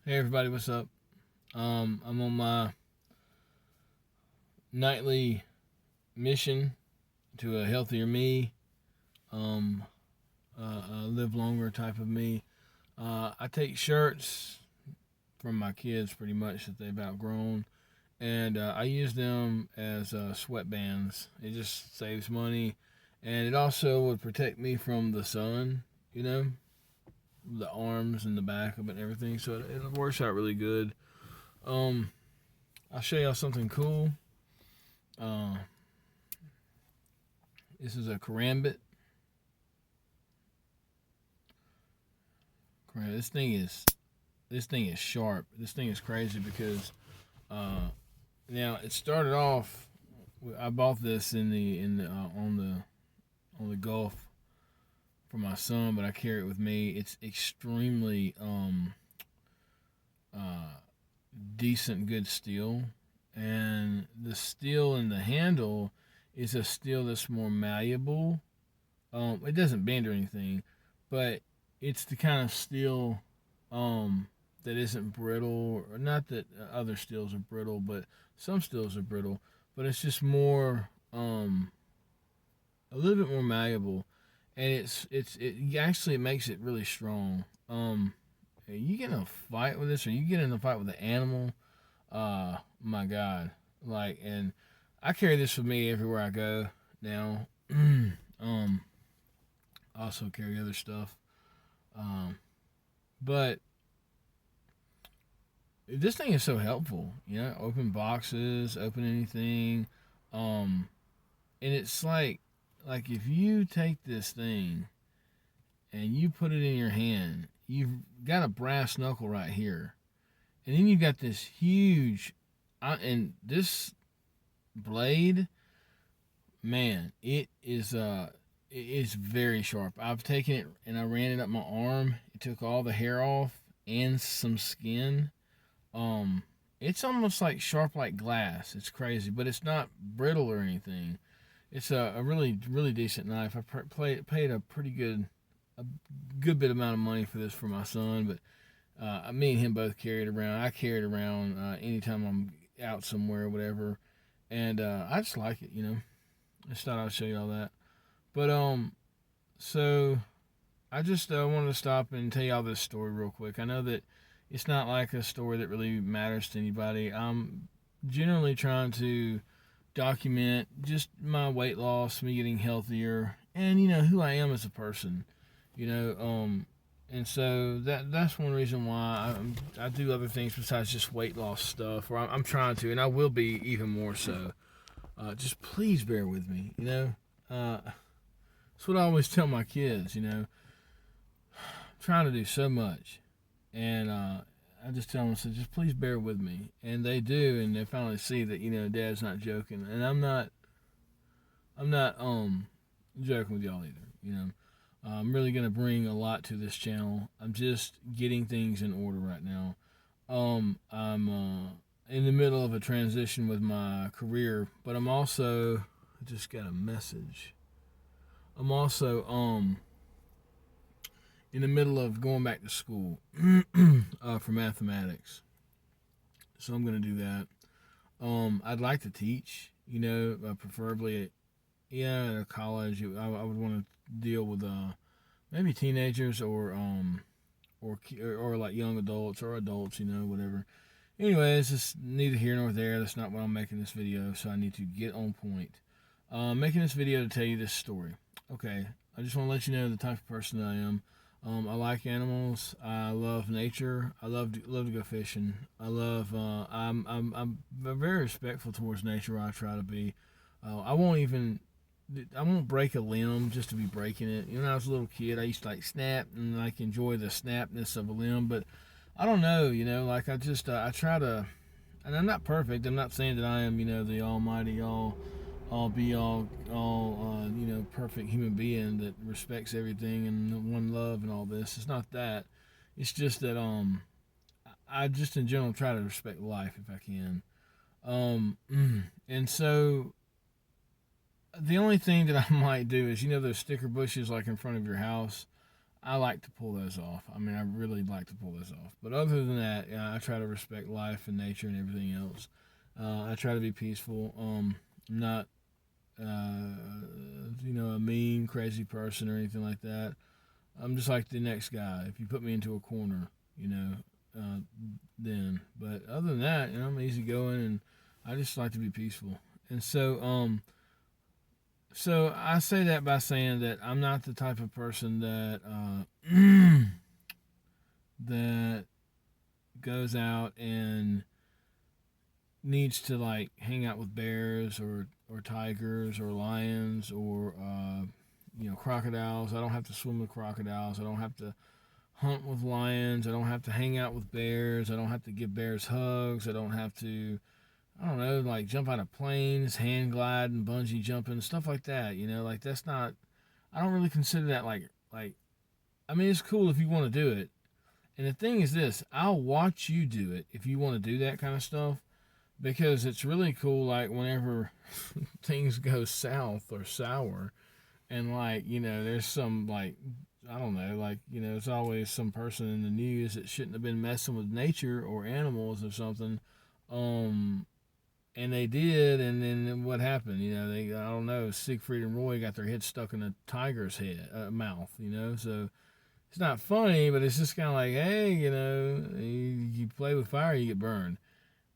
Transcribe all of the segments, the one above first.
Hey everybody, what's up? I'm on my nightly mission to a healthier me, um, live longer type of me. I take shirts from my kids pretty much that they've outgrown, and I use them as sweatbands. It just saves money, and it also would protect me from the sun. You know, the arms and the back of it and everything. So it works out really good. Um, I'll show y'all something cool. Uh, this is a karambit. This thing is sharp. This thing is crazy because now it started off. I bought this on the Gulf for my son, but I carry it with me. It's extremely uh, decent, good steel, and the steel in the handle is a steel that's more malleable. It doesn't bend or anything, but it's the kind of steel that isn't brittle. Or not that other steels are brittle, but some steels are brittle. But it's just more, a little bit more malleable, and it actually makes it really strong. You get in a fight with this, or you get in a fight with an animal. My God, and I carry this with me everywhere I go now. um, I also carry other stuff. But this thing is so helpful. Open boxes, open anything. Um, and it's like if you take this thing and you put it in your hand, you've got a brass knuckle right here, and then you've got this huge, and this blade, man, it is very sharp. I've taken it and I ran it up my arm. It took all the hair off and some skin. It's almost like sharp like glass. It's crazy, but it's not brittle or anything. It's a really really decent knife. Paid a good bit amount of money for this for my son, but me and him both carry it around. I carry it around anytime I'm out somewhere or whatever, and I just like it. I just thought I'd show you all that. But so I just wanted to stop and tell y'all this story real quick. I know that it's not like a story that really matters to anybody. I'm generally trying to document just my weight loss, me getting healthier, and who I am as a person. You know, um, and so that's one reason why I do other things besides just weight loss stuff. Or I'm trying to, and I will be even more so. Just please bear with me. That's what I always tell my kids. I'm trying to do so much, and I just tell them, so just please bear with me, and they do, and they finally see that Dad's not joking, and I'm not joking with y'all either. I'm really gonna bring a lot to this channel. I'm just getting things in order right now. I'm in the middle of a transition with my career, but I'm also I just got a message. I'm also in the middle of going back to school for mathematics, so I'm gonna do that. I'd like to teach, preferably at a college. I would want to deal with maybe teenagers or like young adults or adults, whatever. Anyways, it's neither here nor there. That's not what I'm making this video, so I need to get on point. Making this video to tell you this story. Okay, I just want to let you know the type of person I am. I like animals. I love nature. I love to go fishing. I'm very respectful towards nature. I try to be. I won't break a limb just to be breaking it. When I was a little kid, I used to snap and enjoy the snapness of a limb, but I don't know. I try to, and I'm not perfect. I'm not saying that I am the almighty all be all perfect human being that respects everything and one love and all this. It's not that. It's just that I just in general try to respect life if I can. And so the only thing that I might do is those sticker bushes like in front of your house. I like to pull those off. I mean, I really like to pull those off. But other than that, I try to respect life and nature and everything else. I try to be peaceful. I'm not, a mean, crazy person or anything like that. I'm just like the next guy. If you put me into a corner, uh, then. But other than that, I'm easygoing and I just like to be peaceful. And so I say that by saying that I'm not the type of person that that goes out and needs to like hang out with bears or tigers or lions or crocodiles. I don't have to swim with crocodiles. I don't have to hunt with lions. I don't have to hang out with bears. I don't have to give bears hugs. I don't have to, I don't know, like jump out of planes, hand glide and bungee jumping, stuff like that. Like that's not. I don't really consider that like. I mean, it's cool if you want to do it. And the thing is this: I'll watch you do it if you want to do that kind of stuff, because it's really cool. Like whenever things go south or sour, and there's some like I don't know, there's always some person in the news that shouldn't have been messing with nature or animals or something. And they did, and then what happened? I don't know. Siegfried and Roy got their heads stuck in a tiger's head mouth. So it's not funny, but it's just kind of like, hey, you play with fire, you get burned,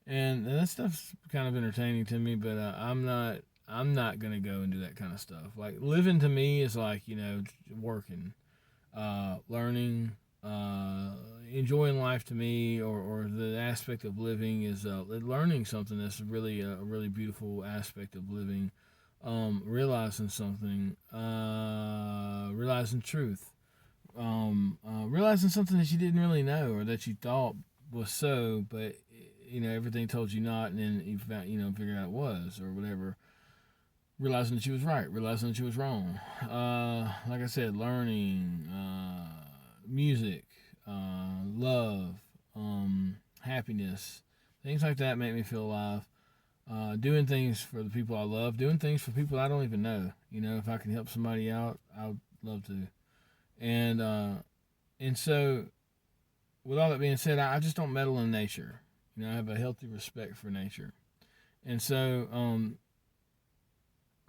and that stuff's kind of entertaining to me. But I'm not gonna go and do that kind of stuff. Like living to me is like working, learning, enjoying life to me, or the aspect of living is learning something. That's really a really beautiful aspect of living. Realizing something, realizing truth, realizing something that you didn't really know or that you thought was so, but everything told you not, and then you found figured out it was or whatever. Realizing that you was right, realizing that you was wrong. Like I said, learning, music, love, happiness, things like that make me feel alive. Doing things for the people I love, doing things for people I don't even know. If I can help somebody out, I would love to. And so, with all that being said, I just don't meddle in nature. I have a healthy respect for nature. And so,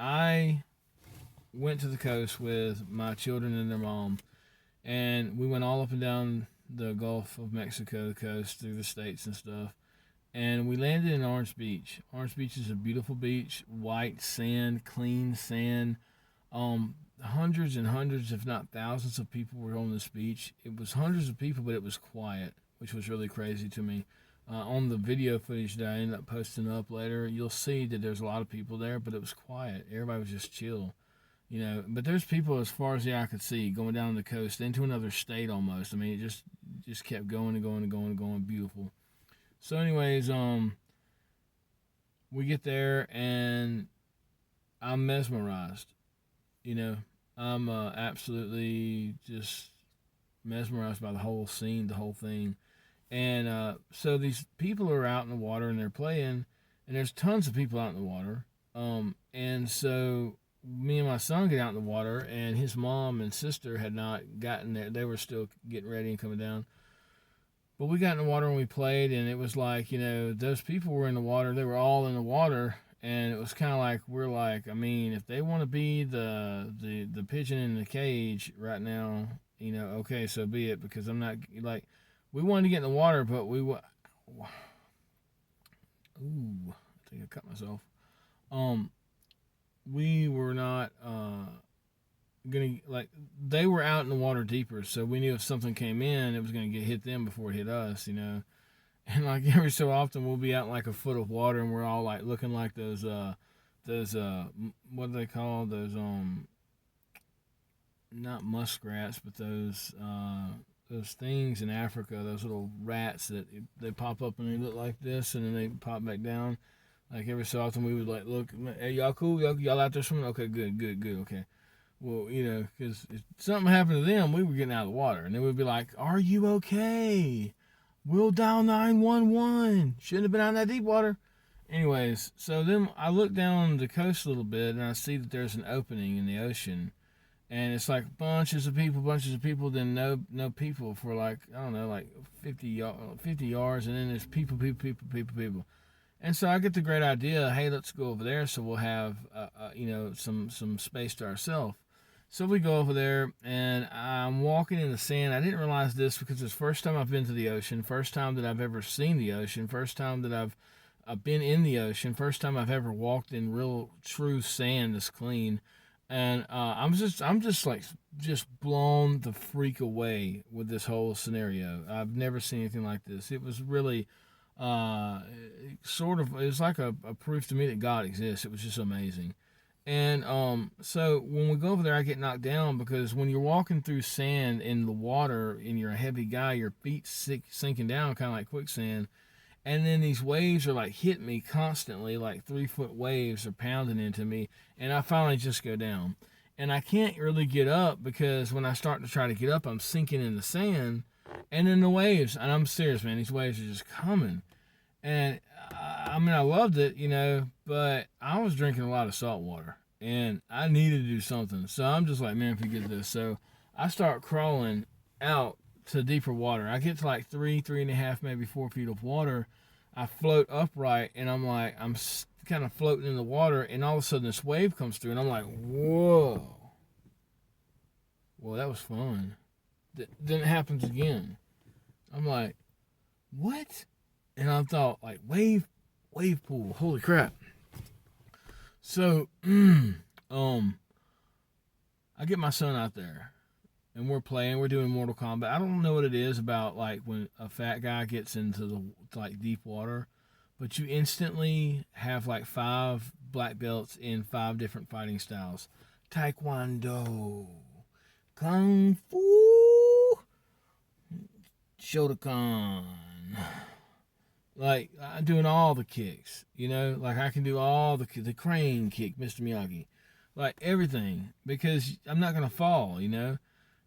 I went to the coast with my children and their mom, and we went all up and down the Gulf of Mexico, the coast, through the states and stuff. And we landed in Orange Beach. Orange Beach is a beautiful beach, white sand, clean sand. Hundreds and hundreds, if not thousands, of people were on this beach. It was hundreds of people, but it was quiet, which was really crazy to me. On the video footage that I ended up posting up later, you'll see that there's a lot of people there, but it was quiet. Everybody was just chill. But there's people as far as the eye could see going down the coast into another state almost. I mean, it just kept going and going and going and going. Beautiful. So, anyways, we get there and I'm mesmerized. I'm absolutely just mesmerized by the whole scene, the whole thing. And so these people are out in the water and they're playing, and there's tons of people out in the water. And so me and my son get out in the water, and his mom and sister had not gotten there. They were still getting ready and coming down. But we got in the water and we played, and it was like, those people were in the water. They were all in the water, and it was kind of like, we're like, I mean, if they want to be the pigeon in the cage right now, okay, so be it, because I'm not, like, we wanted to get in the water, but ooh, I think I cut myself. We were not, gonna, like, they were out in the water deeper, so we knew if something came in, it was gonna hit them before it hit us, And like every so often, we'll be out in like a foot of water, and we're all like looking like those what do they call those not muskrats, but those things in Africa, those little rats that they pop up and they look like this, and then they pop back down. Like every so often, we would like look, hey, y'all cool? Y'all out there swimming? Okay, good, okay. Well, because if something happened to them, we were getting out of the water, and then we'd be like, "Are you okay? We'll dial 911. Shouldn't have been out in that deep water." Anyways, so then I look down the coast a little bit, and I see that there's an opening in the ocean, and it's like bunches of people, then no people for like, I don't know, like 50 yards, and then there's people. And so I get the great idea, hey, let's go over there so we'll have some space to ourselves. So we go over there, and I'm walking in the sand. I didn't realize this because it's the first time I've been to the ocean, first time that I've ever seen the ocean, first time that I've been in the ocean, first time I've ever walked in real true sand that's clean. And I'm just blown the freak away with this whole scenario. I've never seen anything like this. It was really uh, it was like a proof to me that God exists. It was just amazing. And so when we go over there, I get knocked down because when you're walking through sand in the water and you're a heavy guy, your feet sinking down kind of like quicksand. And then these waves are like hitting me constantly, like 3 foot waves are pounding into me. And I finally just go down. And I can't really get up because when I start to try to get up, I'm sinking in the sand. And then the waves, and I'm serious, man, these waves are just coming. And I mean, I loved it, but I was drinking a lot of salt water and I needed to do something. So I'm just like, man, forget this. So I start crawling out to deeper water. I get to like 3.5, maybe 4 feet of water. I float upright and I'm kind of floating in the water, and all of a sudden this wave comes through and I'm like, whoa. Well, that was fun. Then it happens again. I'm like, what? And I thought, like, wave pool. Holy crap. So, I get my son out there and we're playing. We're doing Mortal Kombat. I don't know what it is about, like, when a fat guy gets into the, like, deep water, but you instantly have, like, 5 black belts in 5 different fighting styles. Taekwondo, Kung Fu, Shotokan. Like, I'm doing all the kicks, like I can do all the crane kick, Mr. Miyagi, like everything, because I'm not gonna fall,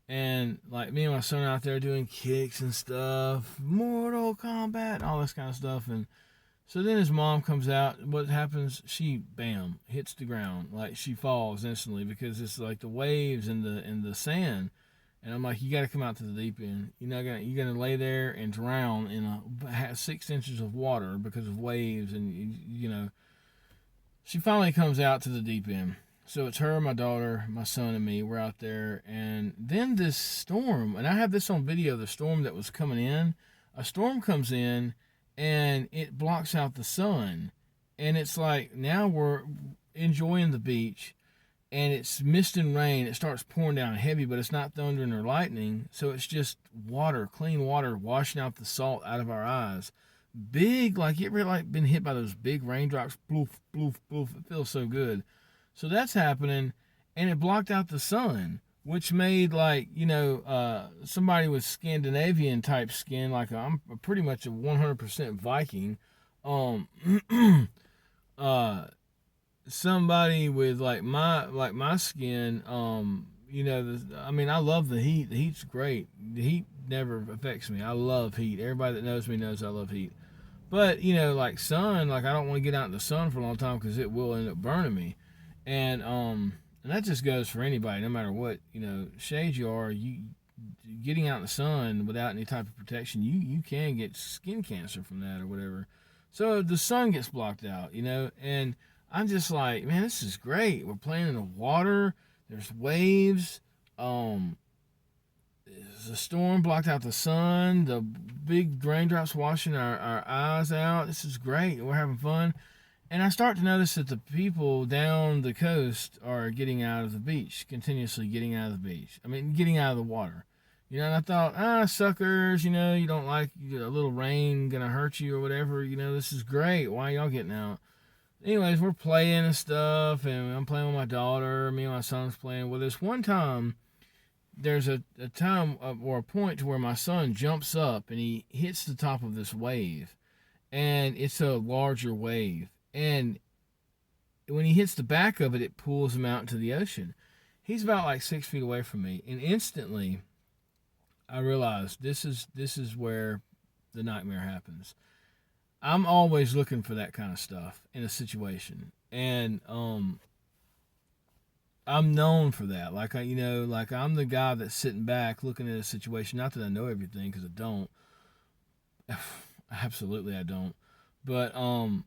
and like me and my son out there doing kicks and stuff, Mortal Kombat, all this kind of stuff. And so then his mom comes out. What happens? She bam hits the ground, like she falls instantly because it's like the waves and the sand. And I'm like, you got to come out to the deep end. You're gonna lay there and drown in 6 inches of water because of waves. And she finally comes out to the deep end. So it's her, my daughter, my son, and me. We're out there, and then this storm. And I have this on video. The storm that was coming in. A storm comes in, and it blocks out the sun. And it's like now we're enjoying the beach, and it's mist and rain. It starts pouring down heavy, but it's not thundering or lightning. So it's just water, clean water, washing out the salt out of our eyes. Big, like it really like been hit by those big raindrops. Bloof, bloof, bloof. It feels so good. So that's happening, and it blocked out the sun, which made like somebody with Scandinavian type skin. Like I'm pretty much a 100% Viking. Um, uh somebody with like my skin, I mean, I love the heat. The heat's great. The heat never affects me. I love heat. Everybody that knows me knows I love heat. But like sun, like I don't want to get out in the sun for a long time because it will end up burning me. And that just goes for anybody, no matter what shade you are. You getting out in the sun without any type of protection, you can get skin cancer from that or whatever. So the sun gets blocked out, and I'm just like, man, this is great. We're playing in the water. There's waves. The storm blocked out the sun. The big raindrops washing our eyes out. This is great. We're having fun. And I start to notice that the people down the coast are getting out of the beach, continuously getting out of the beach. I mean, getting out of the water. And I thought, suckers, you don't like a little rain gonna hurt you or whatever. This is great. Why y'all getting out? Anyways, we're playing and stuff, and I'm playing with my daughter. Me and my son's playing. Well, this one time, there's a time or a point to where my son jumps up and he hits the top of this wave, and it's a larger wave. And when he hits the back of it, it pulls him out into the ocean. He's about like 6 feet away from me, and instantly, I realized this is where the nightmare happens. I'm always looking for that kind of stuff in a situation. And I'm known for that. Like like I'm the guy that's sitting back looking at a situation. Not that I know everything, because I don't. Absolutely, I don't. But I'm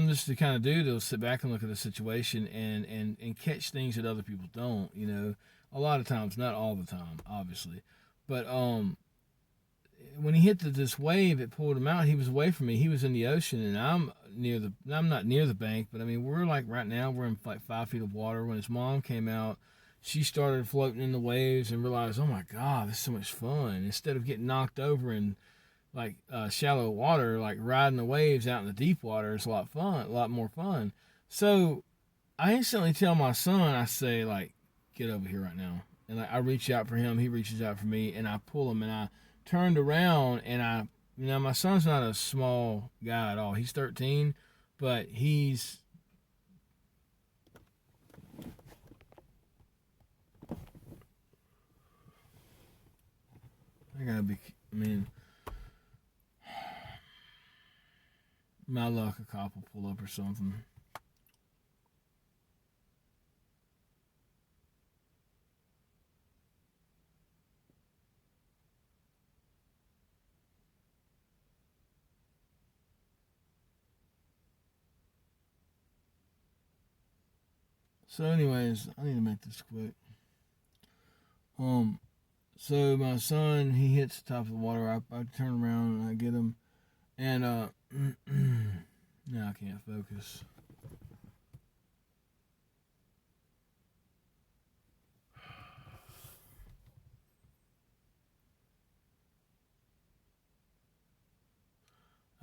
just the kind of dude that'll sit back and look at a situation and catch things that other people don't. A lot of times, not all the time, obviously. But when he hit this wave, it pulled him out. He was away from me. He was in the ocean, and I'm not near the bank, but I mean, we're like right now, we're in like 5 feet of water. When his mom came out, she started floating in the waves and realized, oh my God, this is so much fun. Instead of getting knocked over in like shallow water, like riding the waves out in the deep water is a lot more fun. So I instantly tell my son, I say, like, get over here right now. And like I reach out for him, he reaches out for me, and I pull him, and I turned around, and my son's not a small guy at all. He's 13, but I gotta be, I mean, my luck, a cop will pull up or something. So, anyways, I need to make this quick. Um, so my son, he hits the top of the water. I turn around and I get him, and now I can't focus.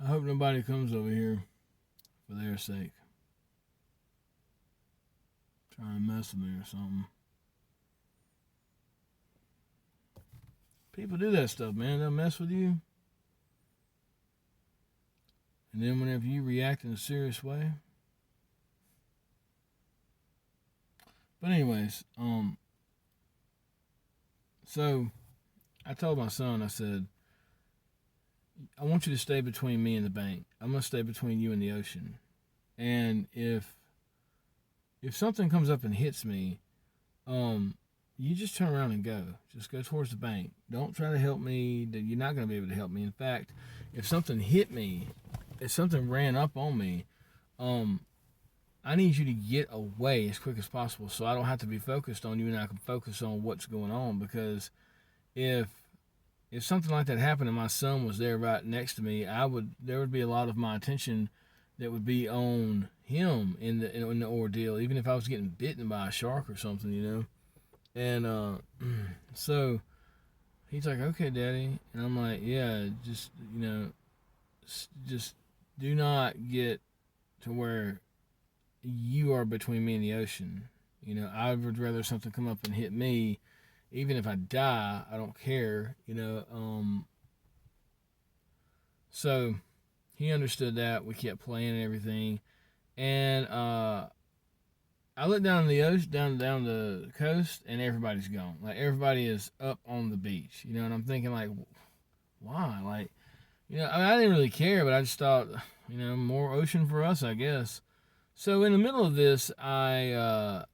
I hope nobody comes over here for their sake, trying to mess with me or something. People do that stuff, man. They'll mess with you, and then whenever you react in a serious way. But anyways, so I told my son, I said, I want you to stay between me and the bank. I'm gonna stay between you and the ocean. And if something comes up and hits me, um, you just turn around and go. Just go towards the bank. Don't try to help me. You're not gonna be able to help me. In fact, if something hit me, if something ran up on me, um, I need you to get away as quick as possible, so I don't have to be focused on you, and I can focus on what's going on. Because if if something like that happened and my son was there right next to me, there would be a lot of my attention that would be on him in the ordeal, even if I was getting bitten by a shark or something. And so he's like, "Okay, Daddy," and I'm like, "Yeah, just just do not get to where you are between me and the ocean. I would rather something come up and hit me, even if I die. I don't care. So he understood that. We kept playing and everything, and I look down the ocean, down the coast, and everybody's gone. Like everybody is up on the beach. And I'm thinking like, why? Like, I didn't really care, but I just thought, more ocean for us, I guess. So in the middle of this, I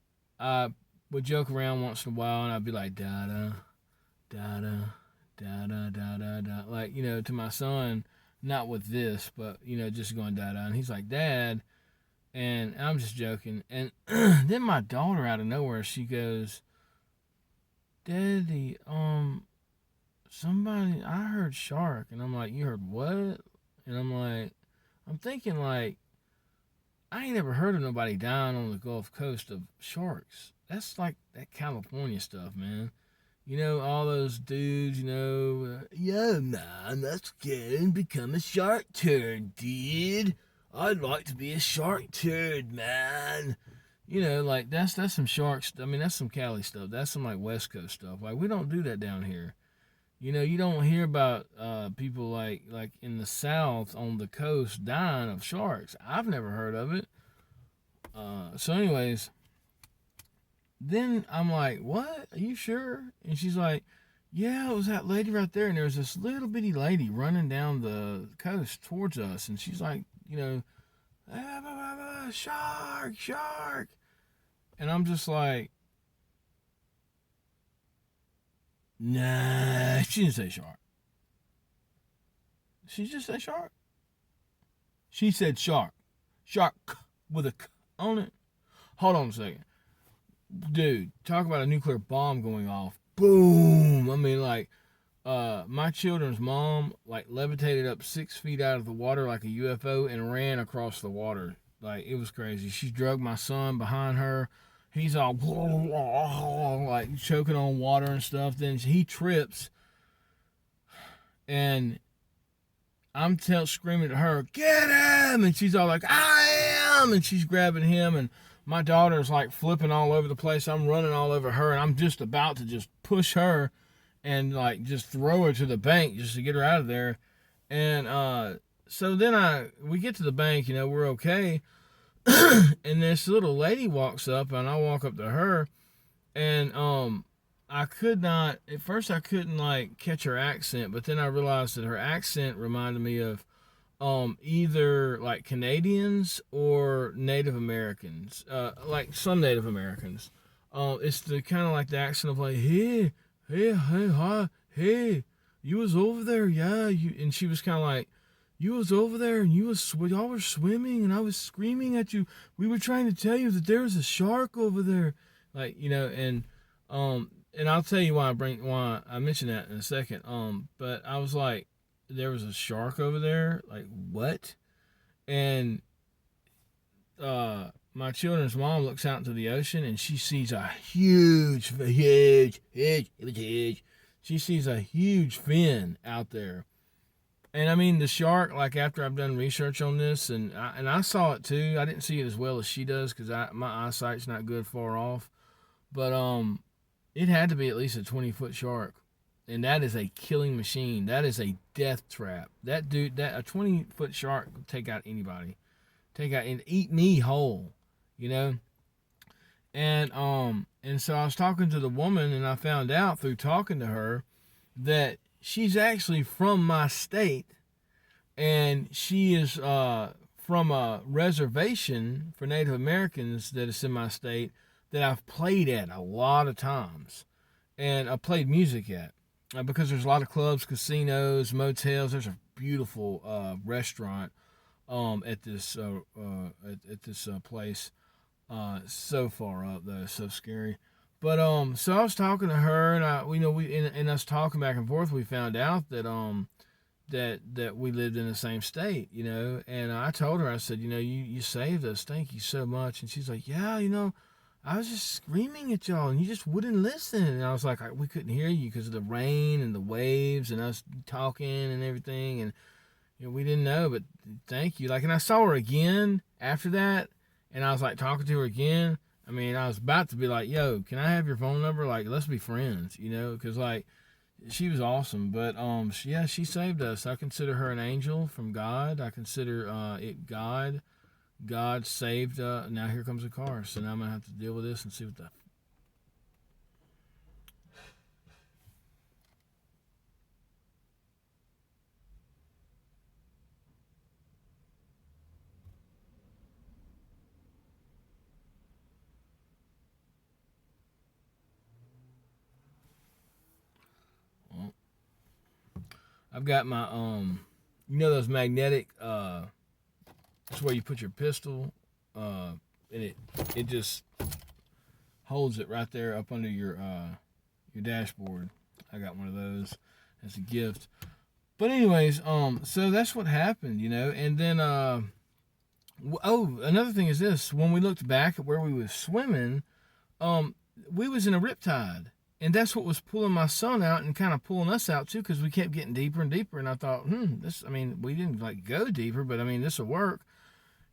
would joke around once in a while, and I'd be like, da da da da da da da da da, like, to my son, not with this, but just going da da, and he's like, Dad, and I'm just joking, and then my daughter out of nowhere, she goes, Daddy, somebody, I heard shark, and I'm like, you heard what? And I'm thinking like, I ain't never heard of nobody dying on the Gulf Coast of sharks. That's like that California stuff, man. All those dudes, yeah, man, let's go and become a shark turd, dude. I'd like to be a shark turd, man. Like that's some sharks. I mean, that's some Cali stuff. That's some like West Coast stuff. Like we don't do that down here. You don't hear about people like in the South on the coast dying of sharks. I've never heard of it. So, anyways, then I'm like, "What? Are you sure?" And she's like, "Yeah, it was that lady right there." And there was this little bitty lady running down the coast towards us, and she's like, "Ah, bah, bah, bah, shark, shark," and I'm just like, Nah, she didn't say shark. She just said shark. She said shark. Shark with a K on it. Hold on a second. Dude, talk about a nuclear bomb going off. Boom. I mean, like, my children's mom, like, levitated up 6 feet out of the water like a UFO and ran across the water. Like, it was crazy. She drugged my son behind her. He's all like choking on water and stuff. Then he trips, and I'm screaming at her, "Get him!" And she's all like, "I am!" And she's grabbing him, and my daughter's like flipping all over the place. I'm running all over her, and I'm just about to just push her and like just throw her to the bank just to get her out of there. And so then we get to the bank, we're okay. And this little lady walks up, and I walk up to her, and I could not at first. I couldn't like catch her accent, but then I realized that her accent reminded me of either like Canadians or Native Americans, like some Native Americans. It's the kind of like the accent of like, hey, hi, hey, you was over there, yeah, and she was kind of like, you was over there and y'all were swimming and I was screaming at you. We were trying to tell you that there was a shark over there, like, and I'll tell you why I mentioned that in a second. But I was like, there was a shark over there, like what? And my children's mom looks out into the ocean and she sees a huge. It was huge. She sees a huge fin out there. And I mean, the shark, like after I've done research on this, and I saw it too. I didn't see it as well as she does because my eyesight's not good far off. But it had to be at least a 20-foot shark. And that is a killing machine. That is a death trap. That dude, a 20-foot shark will take out anybody. Take out and eat me whole, And so I was talking to the woman, and I found out through talking to her that she's actually from my state, and she is from a reservation for Native Americans that is in my state that I've played at a lot of times, and I played music at because there's a lot of clubs, casinos, motels. There's a beautiful restaurant at this place. So far up though, so scary. But so I was talking to her, and we in us talking back and forth, we found out that that we lived in the same state, And I told her, I said, you saved us, thank you so much. And she's like, yeah, I was just screaming at y'all, and you just wouldn't listen. And I was like, we couldn't hear you because of the rain and the waves and us talking and everything, and we didn't know. But thank you. Like, and I saw her again after that, and I was like talking to her again. I mean, I was about to be like, yo, can I have your phone number? Like, let's be friends, because like she was awesome. But she saved us. I consider her an angel from God. I consider it God. God saved. Now here comes a car, so now I'm gonna have to deal with this and see what the. Well, I've got my those magnetic that's where you put your pistol, and it just holds it right there up under your dashboard. I got one of those as a gift. But anyways, so that's what happened, And then another thing is this: when we looked back at where we was swimming, we was in a riptide. And that's what was pulling my son out and kind of pulling us out too, because we kept getting deeper and deeper. And I thought, we didn't like go deeper, but this will work.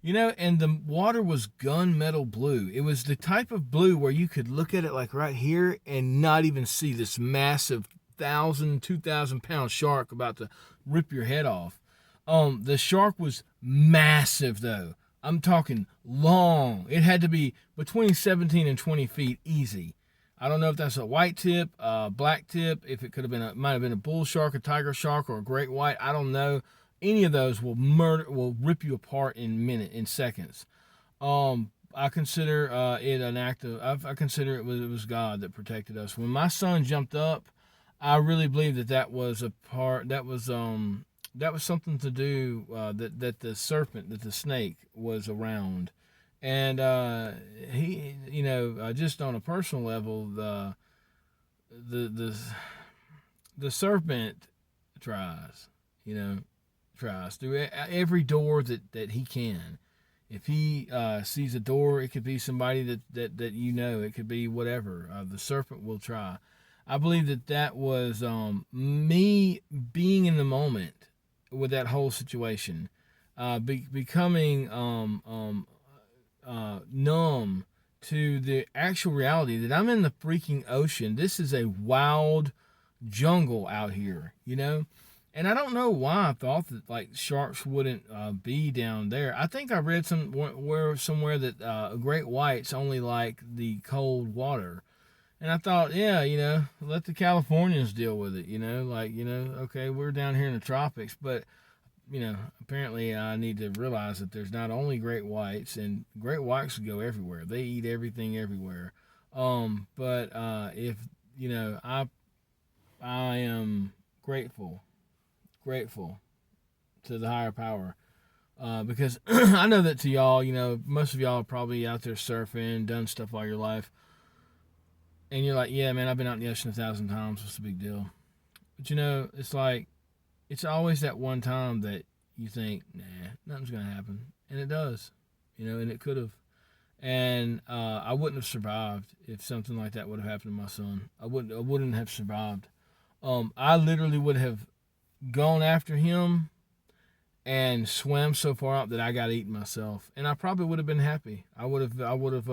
And the water was gunmetal blue. It was the type of blue where you could look at it like right here and not even see this massive 2,000 pound shark about to rip your head off. The shark was massive though. I'm talking long. It had to be between 17 and 20 feet easy. I don't know if that's a white tip, black tip, if it might have been a bull shark, a tiger shark, or a great white. I don't know. Any of those will rip you apart in seconds. I consider it an act of. I consider it was God that protected us. When my son jumped up, I really believe that that was a part. That was something to do that the serpent, that the snake was around, and he, just on a personal level, the the the serpent tries, you know, tries through every door that he can. If he sees a door, it could be somebody that it could be whatever. The serpent will try. I believe that was me being in the moment with that whole situation, becoming numb to the actual reality that I'm in the freaking ocean. This is a wild jungle out here, And I don't know why I thought that like sharks wouldn't be down there. I think I read somewhere that great whites only like the cold water, and I thought, yeah, let the Californians deal with it. Okay, we're down here in the tropics, but apparently I need to realize that there's not only great whites, and great whites go everywhere. They eat everything everywhere. But if I am grateful to the higher power. Because I know that to y'all, most of y'all are probably out there surfing, done stuff all your life. And you're like, yeah, man, I've been out in the ocean 1,000 times. What's the big deal? But it's like, it's always that one time that you think, nah, nothing's going to happen. And it does, and it could have. And I wouldn't have survived if something like that would have happened to my son. I wouldn't have survived. I literally would have gone after him and swam so far out that I got eaten myself, and I probably would have been happy. I would have